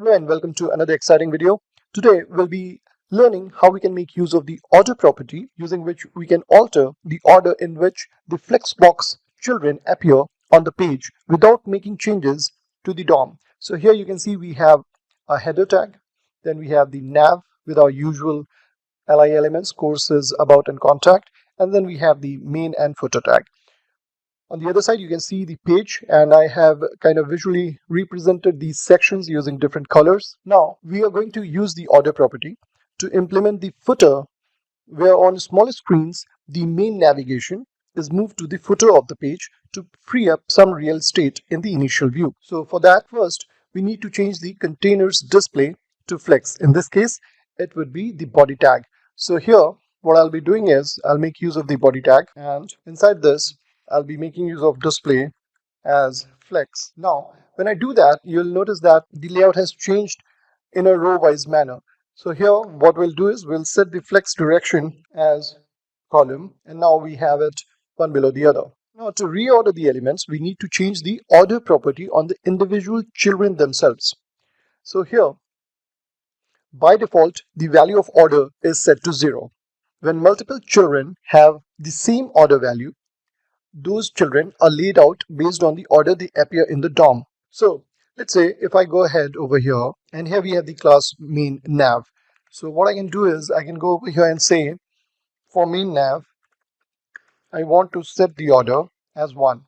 Hello and welcome to another exciting video. Today we'll be learning how we can make use of the order property using which we can alter the order in which the Flexbox children appear on the page without making changes to the DOM. So here you can see we have a header tag, then we have the nav with our usual li elements, courses, about and contact, and then we have the main and footer tag. On the other side, you can see the page, and I have kind of visually represented these sections using different colors. Now, we are going to use the order property to implement the footer, where on smaller screens, the main navigation is moved to the footer of the page to free up some real estate in the initial view. So for that, first, we need to change the container's display to flex. In this case, it would be the body tag. So here, what I'll be doing is, I'll make use of the body tag, and inside this, I'll be making use of display as flex. Now, when I do that, you'll notice that the layout has changed in a row-wise manner. So here, what we'll do is we'll set the flex direction as column, and now we have it one below the other. Now, to reorder the elements, we need to change the order property on the individual children themselves. So here, by default, the value of order is set to 0. When multiple children have the same order value, those children are laid out based on the order they appear in the DOM. So let's say if I go ahead over here, and here we have the class main nav. So what I can do is I can go over here and say for main nav, I want to set the order as 1.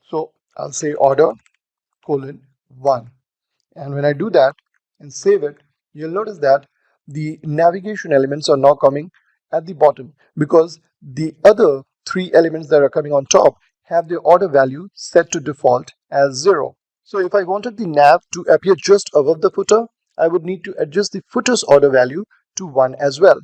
So I'll say order colon 1. And when I do that and save it, you'll notice that the navigation elements are now coming at the bottom because the other 3 elements that are coming on top have their order value set to default as 0. So if I wanted the nav to appear just above the footer, I would need to adjust the footer's order value to 1 as well.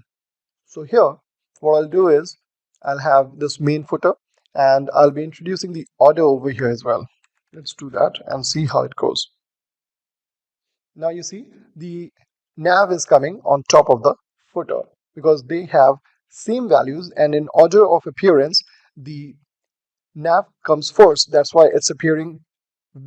So here, what I'll do is I'll have this main footer and I'll be introducing the order over here as well. Let's do that and see how it goes. Now you see the nav is coming on top of the footer because they have same values, and in order of appearance the nav comes first. That's why it's appearing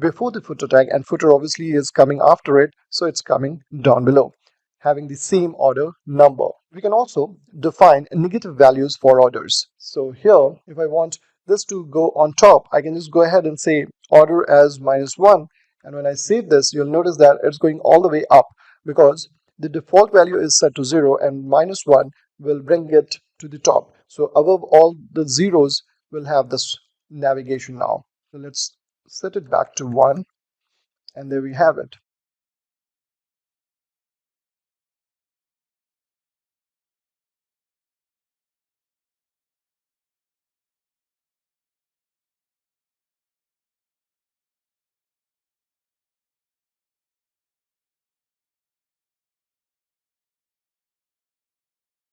before the footer tag, and footer obviously is coming after it, so it's coming down below, having the same order number. We can also define negative values for orders. So here, if I want this to go on top, I can just go ahead and say order as -1, and when I save this, you'll notice that it's going all the way up because the default value is set to 0 and -1 will bring it to the top. So above all the zeros will have this navigation now. So let's set it back to 1, and there we have it.